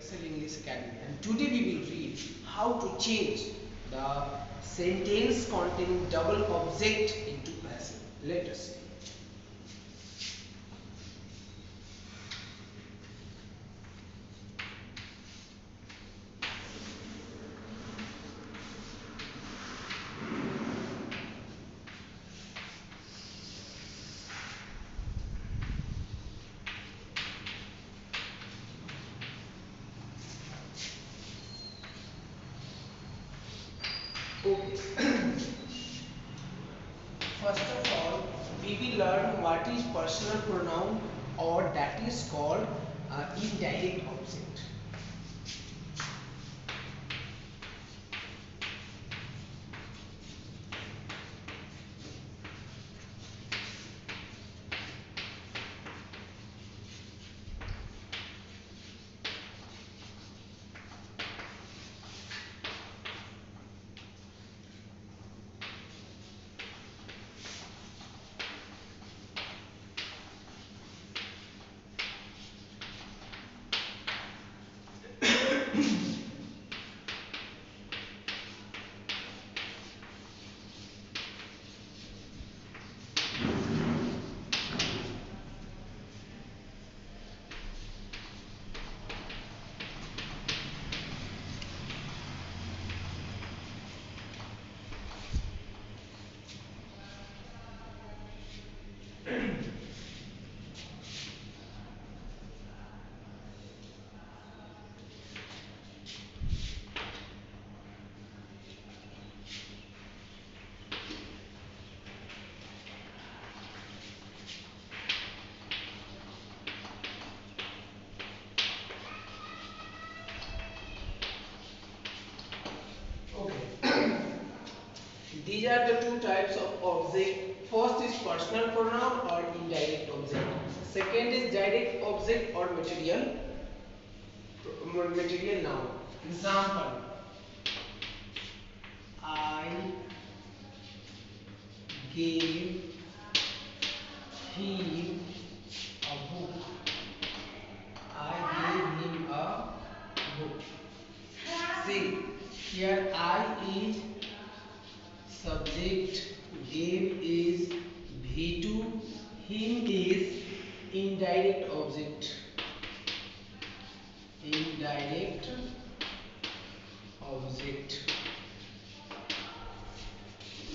Excel English Academy, and today we will read how to change the sentence containing double object into passive. Let us see. Okay. First of all, we will learn what is personal pronoun, or that is called indirect object. These are the two types of object. First is personal pronoun or indirect object. Second is direct object or material noun. Example: I gave him a book. I gave him a book. See, here I is subject, gave is V2, him is indirect object. Indirect object.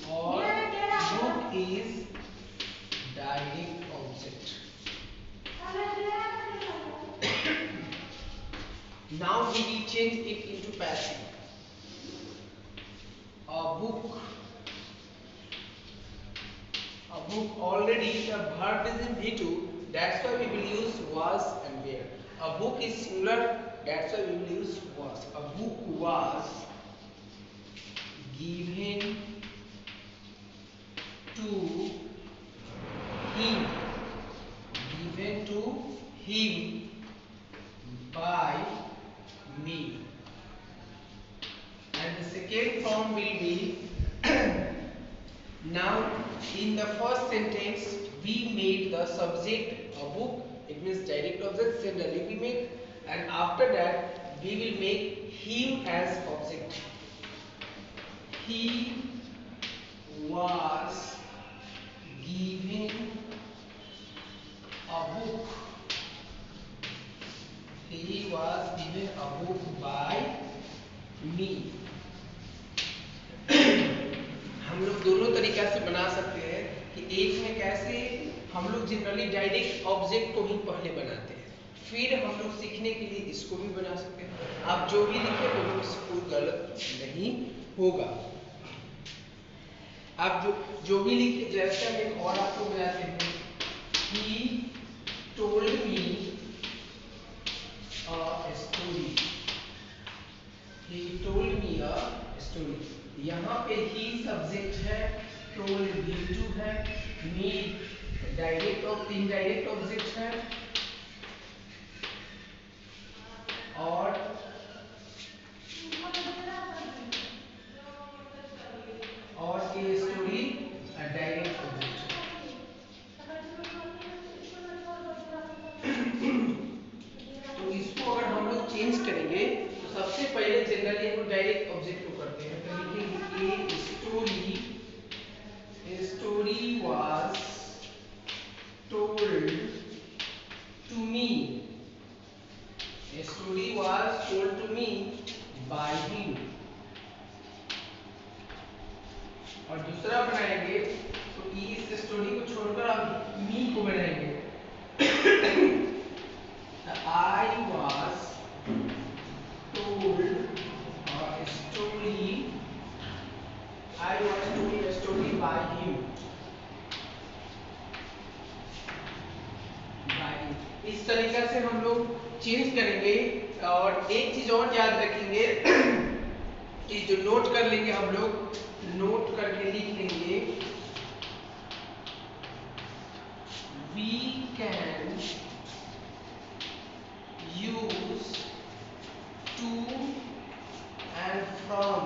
Or book is direct object. Now we will change it into passive. A book. A book, already the verb is in V2, that's why we will use was and were. A book is singular, that's why we will use was. A book was given to him. Given to him by me. And the second form will be now in the first sentence we made the subject a book, it means direct object, similarly we make, and after that we will make him as object. He was given a book. He was given a book by me. हम लोग दोनों तरीका से बना सकते हैं कि एक में कैसे हम लोग जनरली डायरेक्ट ऑब्जेक्ट को ही पहले बनाते हैं, फिर हम लोग सीखने के लिए इसको भी बना सकते हैं। आप जो भी लिखे वो इसको गलत नहीं होगा। आप जो भी लिखे, जैसे एक और आपको बनाते हैं, he told me a story. He told me a story. यहाँ पे ही सब्जेक्ट है, टोल्ड V2 है, मी डायरेक्ट और इनडायरेक्ट ऑब्जेक्ट है, और ए स्टोरी डायरेक्ट ऑब्जेक्ट है। तो इसको अगर हम लोग चेंज करेंगे या जनरली हम डायरेक्ट ऑब्जेक्ट को करते हैं, तो लिखेंगे a story was told to me, a story was told to me by him। और दूसरा बनाएंगे तो इस स्टोरी को छोड़कर हम मी को बनाएंगे। I was told a story, I was told a story by him, by him। इस तरीका से हम लोग चेंज करेंगे। और एक चीज और याद रखेंगे कि जो नोट कर लेंगे हम लोग, नोट करके लिख लेंगे we can use to and from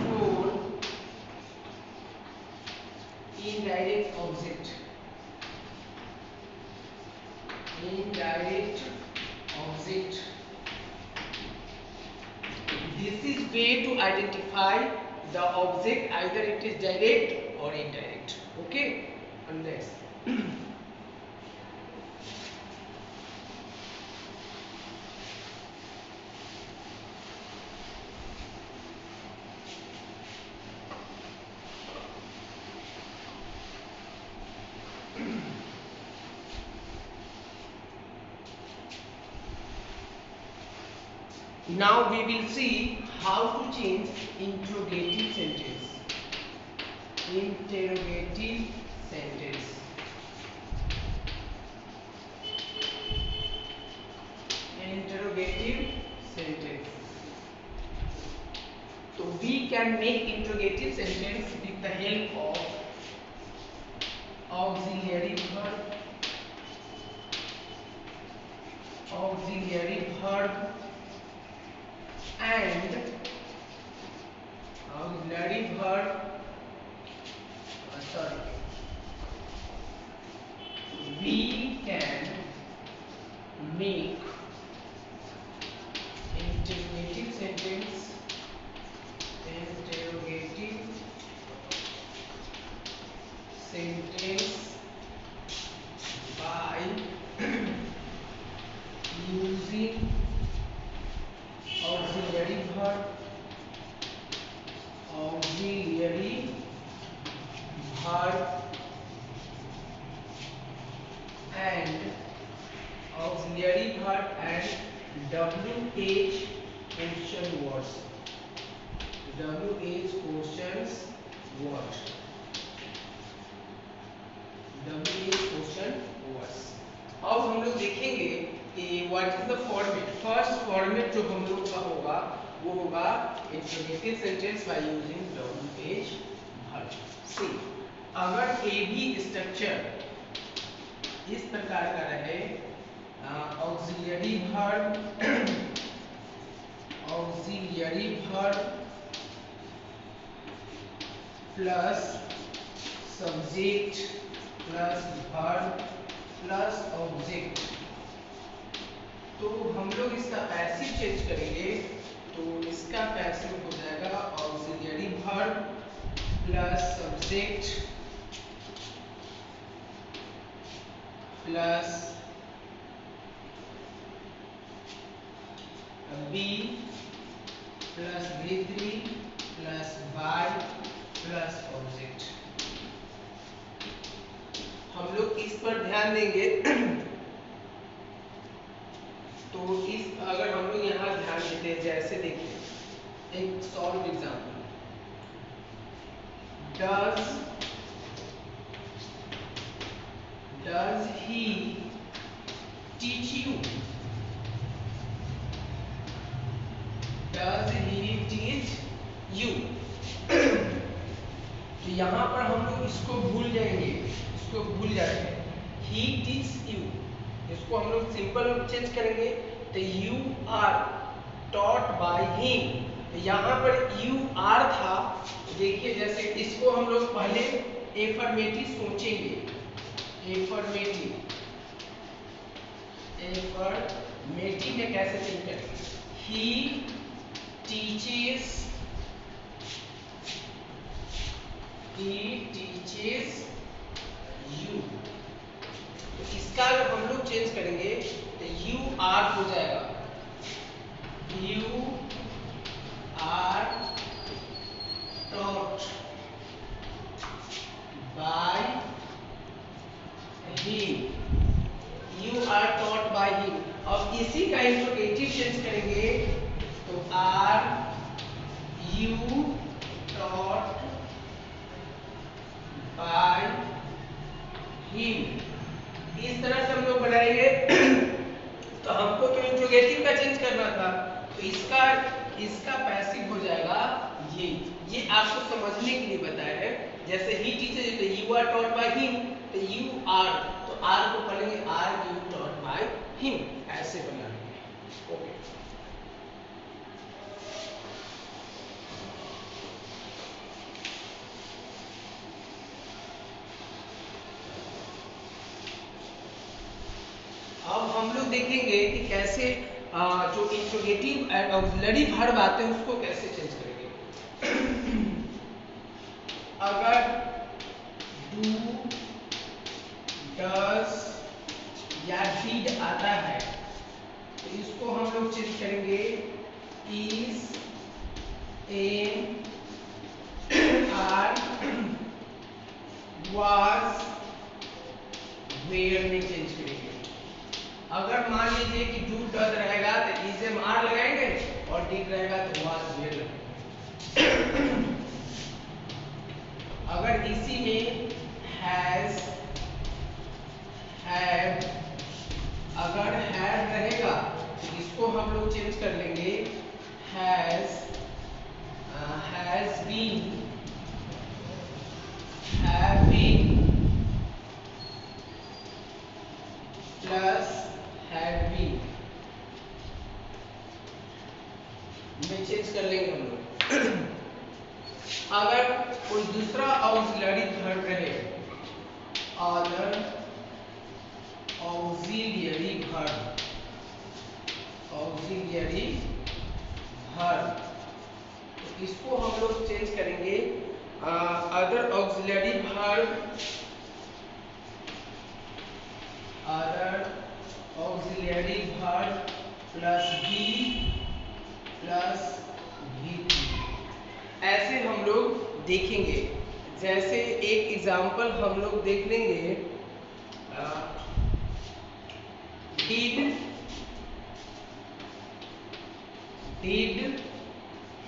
for indirect object, indirect object। This is way to identify the object, either it is direct or indirect। Okay, and next now we will see how to change interrogative sentence, interrogative sentence। Interrogative sentence, so we can make interrogative sentence with the help of auxiliary verb, auxiliary verb and auxiliary verb, sorry, we can make interrogative sentence, interrogative sentence by using auxiliary verb, auxiliary verb and auxiliary verb and WH question words, WH questions word, WH question words। अब हम लोग देखेंगे कि what is the format. First format जो हम लोग का होगा वो होगा interrogative sentence by using WH verb. See, अगर ए बी स्ट्रक्चर इस प्रकार का रहे, auxiliary verb, auxiliary verb plus subject plus verb plus object, तो हम लोग इसका पैसिव चेंज करेंगे। तो इसका पैसिव हो जाएगा auxiliary verb plus subject plus be plus V3 plus Y plus object. हम लोग इस पर ध्यान देंगे। तो इस अगर हम लोग यहाँ ध्यान देते हैं, जैसे देखिए एक solve example, does he teach you, does he teach you। तो यहाँ पर हम लोग इसको भूल जाएंगे, इसको भूल जाते हैं, he teaches you, इसको हम लोग सिंपल चेंज करेंगे तो you are taught by him। तो यहाँ पर you are था, देखिए जैसे इसको हम लोग पहले एफर्मेटिव सोचेंगे, एफर्मेटिव, एफर्मेटिव में कैसे चेंज करेंगे? He teaches you. तो इसका अगर हम लोग चेंज करेंगे तो यू आर हो जाएगा, you are taught by him, you are taught by him। अब इसी का इंट्रोगेटिव चेंज करेंगे तो are you taught by him। इस तरह से हम लोग बनाएंगे। तो हमको तो इंट्रोगेटिव का चेंज करना था, तो इसका पैसिव हो जाएगा ये आपको समझने के लिए बताया है। जैसे ही टीचर तो you are taught by him, तो यू आर, तो आर को पढ़ेंगे are you taught by him, ऐसे बनाएंगे। ओके, अब हम लोग देखेंगे कि कैसे जो इंट्रोगेटिव एंड ऑक्सिलरी वर्ब आते हैं उसको कैसे चेंज करेंगे। अगर डू, डज या डिड आता है तो इसको हम लोग चेंज करेंगे is, am, are, was, were में चेंज करेंगे। अगर मान लीजिए कि डू डज रहेगा तो इज एम आर लगाएंगे और डिड रहेगा तो वाज वेयर लगाएंगे। अगर इसी में हैज, हैव, अगर हैड रहेगा तो इसको हम लोग चेंज कर लेंगे has, has been, have been plus had been में चेंज कर लेंगे हम लोग। अगर कोई दूसरा ऑक्सिलरी वर्ब रहे, other auxiliary verb, auxiliary verb, तो इसको हम लोग चेंज करेंगे other auxiliary verb, other auxiliary verb plus be plus V. ऐसे हम लोग देखेंगे। जैसे एक एग्जांपल हम लोग देख लेंगे, डिड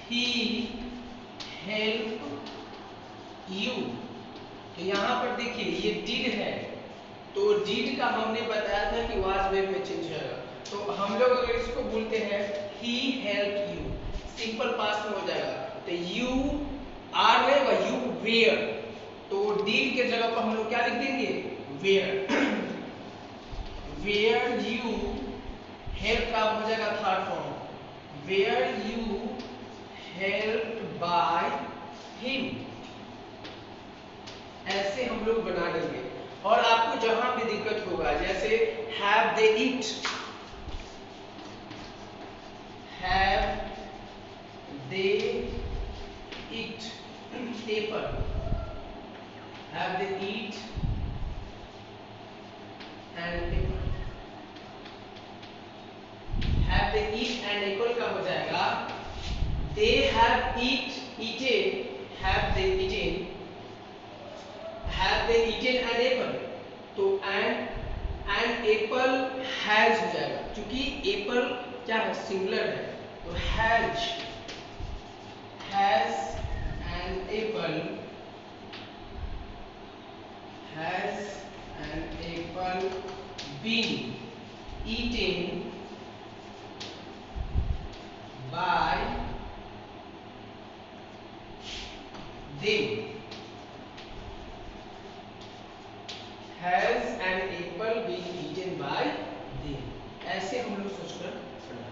ही हेल्प यू। तो यहाँ पर देखिए ये डिड है, तो डिड का हमने बताया था कि वाज वेयर में चेंज होगा। तो हम लोग अगर इसको बोलते हैं ही हेल्प यू, सिंपल पास्ट में हो जाएगा। तो यू आर रहेगा यू वेयर, तो डिड के जगह पर हम लोग क्या लिख देंगे वेयर। वेयर यू हेल्प का हो जाएगा third form, were you help by him. ऐसे हम लोग बना लेंगे। और आपको जहां भी दिक्कत होगा, जैसे have they eat, have they eat Apple, have they eat and Apple, have they eat and Apple का हो जाएगा they have eaten, have they eaten, have they eaten an apple, तो and apple has हो जाएगा, क्योंकि apple क्या है singular है, तो has an apple, has an apple been eaten by them, has an apple been eaten by them। ऐसे हम लोग सोचकर पढ़ना है।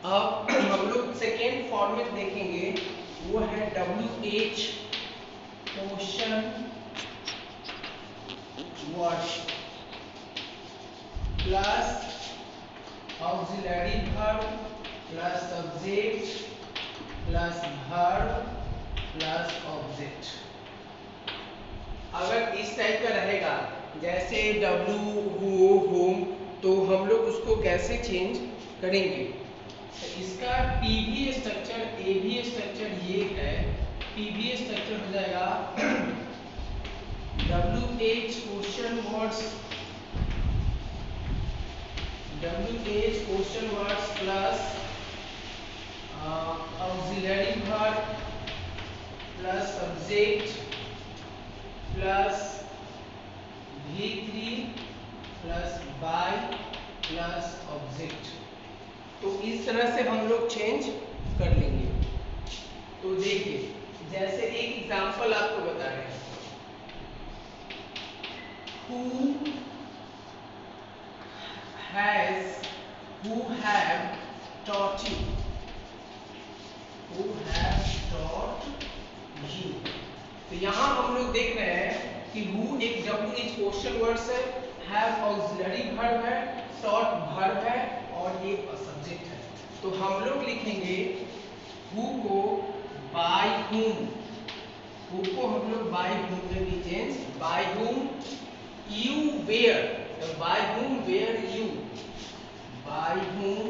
अब हम लोग सेकेंड फॉर्मेट देखेंगे, वो है WH question words plus auxiliary verb plus subject plus verb plus object. अगर इस टाइप का रहेगा जैसे W हु होम, तो हम लोग उसको कैसे चेंज करेंगे? तो इसका पीवी स्ट्रक्चर एबी स्ट्रक्चर ये है। पीवी स्ट्रक्चर हो जाएगा WH question words plus auxiliary verb plus subject plus V3 plus by plus object. तो इस तरह से हम लोग चेंज कर लेंगे। तो देखिए, जैसे एक एग्जांपल आपको बता रहे हैं, who have taught you, तो यहाँ हम लोग देख रहे हैं कि who एक WH क्वेश्चन वर्ड्स है, have ऑक्सिलरी वर्ब है, taught वर्ब है और ये सब्जेक्ट है। तो हम लोग लिखेंगे who को by whom, who को हम लोग by whom में भी change, by whom you were, तो by whom were you, by whom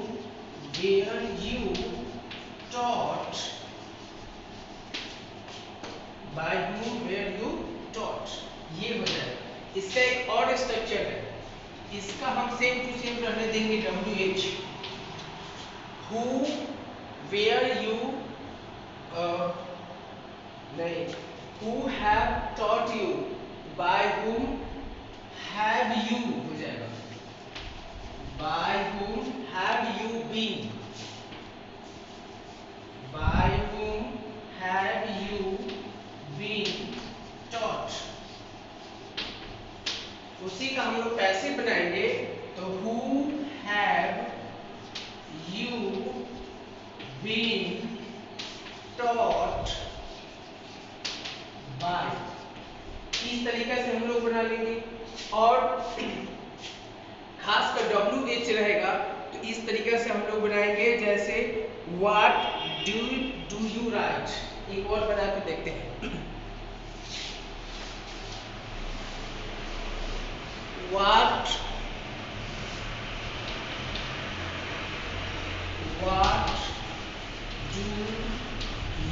were you taught, by whom were you taught, ये हो जाएगा। इसका एक और स्ट्रक्चर है, इसका हम सेम टू सेम रहने देंगे WH, who were you नहीं, who have taught you, by whom have you हो जाएगा, by whom have you been, by whom have you been taught। उसी का हम लोग कैसे बनाएंगे, तो who have you been taught by, इस तरीके से हम लोग बना लेंगे। और खासकर WH रहेगा तो इस तरीके से हम लोग बनाएंगे, जैसे what do you write। एक और बना के देखते हैं, what do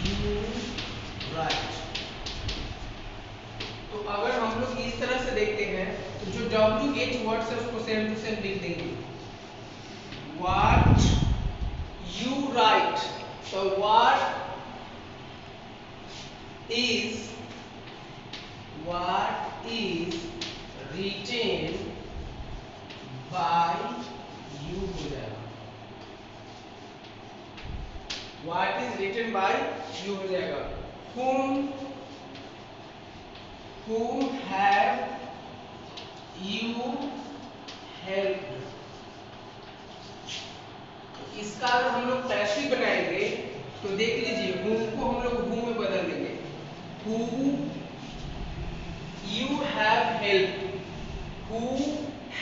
you write। तो अगर हम लोग इस तरह से देखते हैं तो जो WH वर्ड्स है उसको सेम टू सेम लिख देंगे, what you write, so what is written by you हो जाएगा, what is written by you हो जाएगा, whom have you helped। इसका अगर हम लोग पैसिव बनाएंगे तो देख लीजिए, whom को हम लोग who में बदल देंगे, who you have helped, who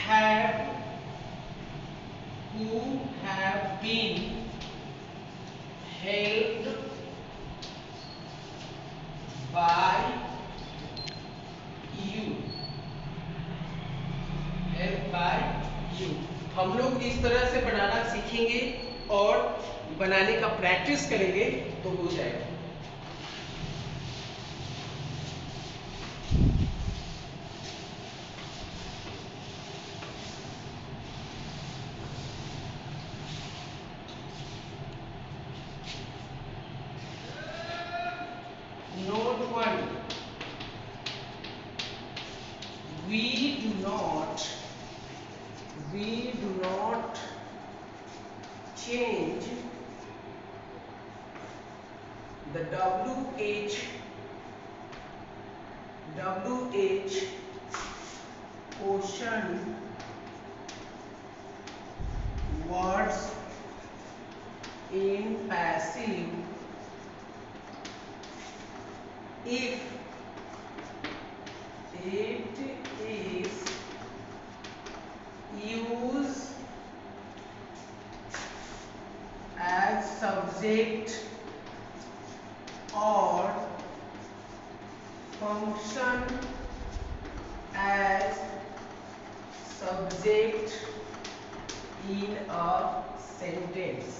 have been helped by you, helped by you। हम लोग इस तरह से बनाना सीखेंगे और बनाने का प्रैक्टिस करेंगे तो हो जाएगा। Note 1, we do not change the WH quotient words in passive if it is used as subject or function as subject in a sentence.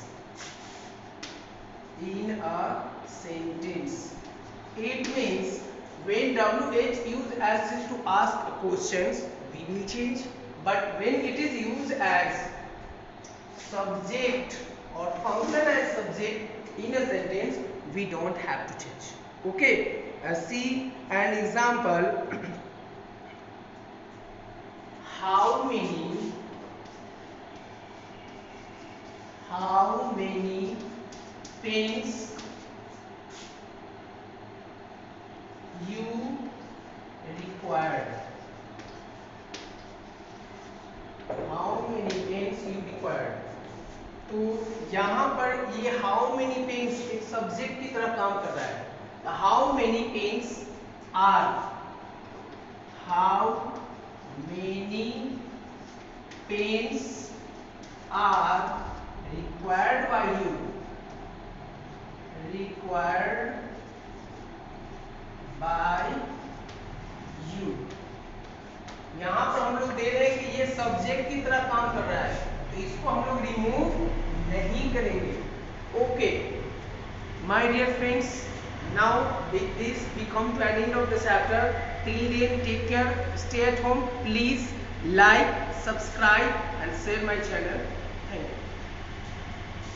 It means when WH used as to ask questions, we will change, but when it is used as subject or function as subject in a sentence, we don't have to change. Okay, see an example. How many pens you required? How many pens you required? तो यहाँ पर ये how many pens एक subject की तरह काम कर रहा है. How many pens are, how many pens are required by you, required by you. यहाँ पर हम लोग दे रहे हैं कि ये सब्जेक्ट की तरह काम कर रहा है, तो इसको हम लोग रिमूव नहीं करेंगे. Okay my dear friends, now with this we come to an end of the chapter. Till then take care, stay at home, please like, subscribe and share my channel. Thank you.